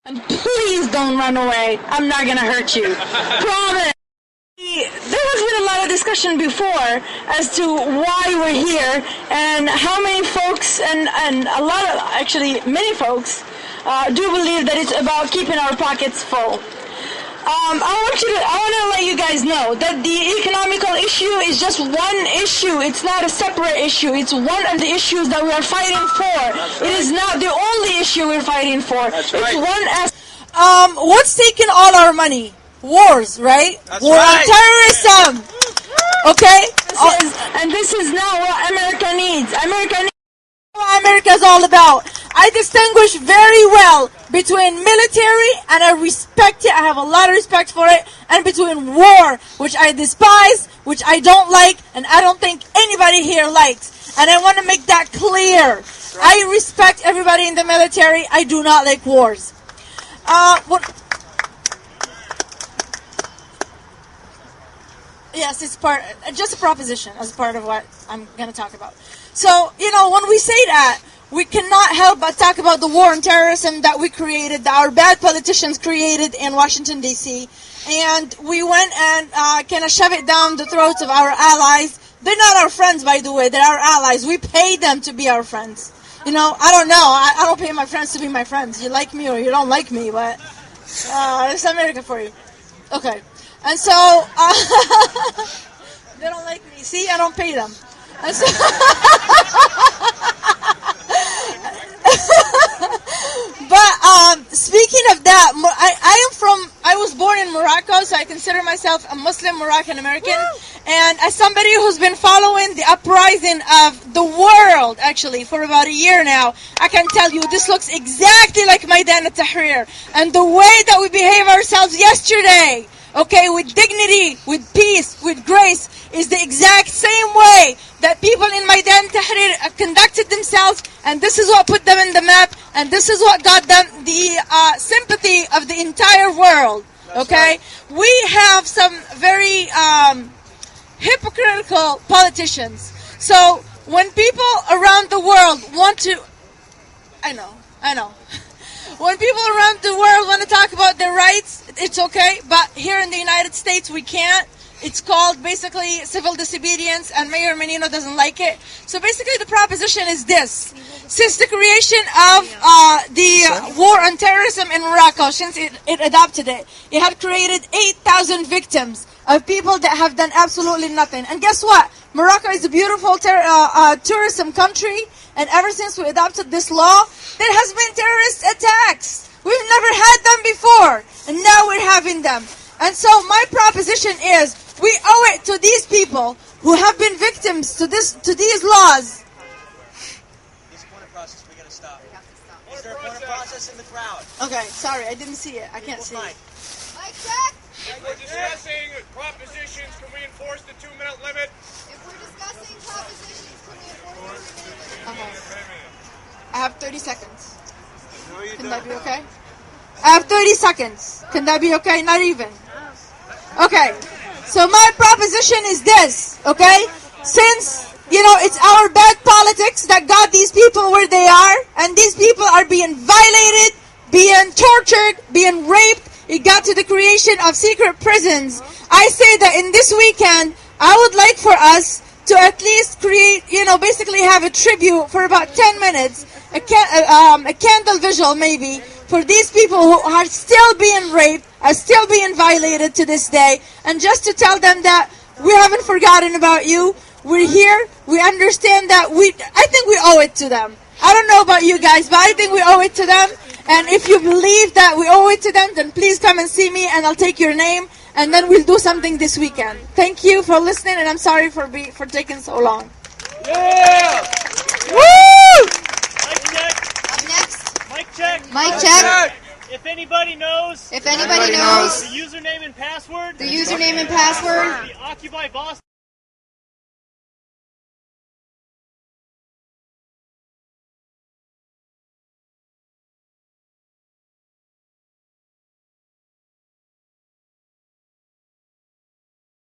And please don't run away. I'm not gonna hurt you. Promise. There has been a lot of discussion before as to why we're here and how many folks and a lot of, actually many folks, do believe that it's about keeping our pockets full. I want to let you guys know that the economical issue is just one issue. It's not a separate issue. It's one of the issues that we are fighting for. It is not the only issue we're fighting for. It's one as. What's taking all our money? Wars, right? War on terrorism. Okay? This is not what America needs. America needs what America's all about. I distinguish very well between military, and I respect it, I have a lot of respect for it, and between war, which I despise, which I don't like, and I don't think anybody here likes. And I want to make that clear. I respect everybody in the military. I do not like wars. Yes, it's just a proposition as part of what I'm going to talk about. So, when we say that, we cannot help but talk about the war on terrorism that we created, that our bad politicians created in Washington, D.C. And we went and kind of shove it down the throats of our allies. They're not our friends, by the way. They're our allies. We pay them to be our friends. I don't know. I don't pay my friends to be my friends. You like me or you don't like me, but it's America for you. Okay. And so, they don't like me. See, I don't pay them. And so but speaking of that, I was born in Morocco, so I consider myself a Muslim Moroccan American. And as somebody who's been following the uprising of the world, actually, for about a year now, I can tell you this looks exactly like Maidan al-Tahrir. And the way that we behave ourselves yesterday, okay, with dignity, with peace, with grace, is the exact same way that people in Maidan Tahrir conducted themselves, and this is what put them in the map, and this is what got them the sympathy of the entire world, okay? We have some very hypocritical politicians. So when people around the world want to, I know. When people around the world want to talk about their rights, it's okay, but here in the United States we can't. It's called basically civil disobedience, and Mayor Menino doesn't like it. So basically the proposition is this. Since the creation of the war on terrorism in Morocco, since it adopted it, it had created 8,000 victims of people that have done absolutely nothing. And guess what? Morocco is a beautiful tourism country, and ever since we adopted this law, there has been terrorist attacks. We've never had them before, and now we're having them. And so my proposition is, we owe it to these people who have been victims to these laws. This point of process, we gotta stop. Is there a point of process in the crowd? Okay, sorry, I didn't see it. I can't see it. Mic check. We're discussing propositions. Can we enforce the 2-minute limit? If we're discussing propositions, can we enforce the 2-minute limit? Okay. I have 30 seconds. No, you Can that be okay? I have 30 seconds. Can that be okay? Not even. Okay. So my proposition is this, okay? Since, it's our bad politics that got these people where they are, and these people are being violated, being tortured, being raped, it got to the creation of secret prisons. I say that in this weekend, I would like for us to at least create, basically have a tribute for about 10 minutes, a candle visual maybe, for these people who are still being raped, are still being violated to this day, and just to tell them that we haven't forgotten about you. We're here. We understand that I think we owe it to them. I don't know about you guys, but I think we owe it to them. And if you believe that we owe it to them, then please come and see me, and I'll take your name, and then we'll do something this weekend. Thank you for listening, and I'm sorry for taking so long. Yeah! Woo! Mic check. Up next. Mic check. Mic check. If anybody knows If anybody knows the username and password, the username and password, the Occupy Boston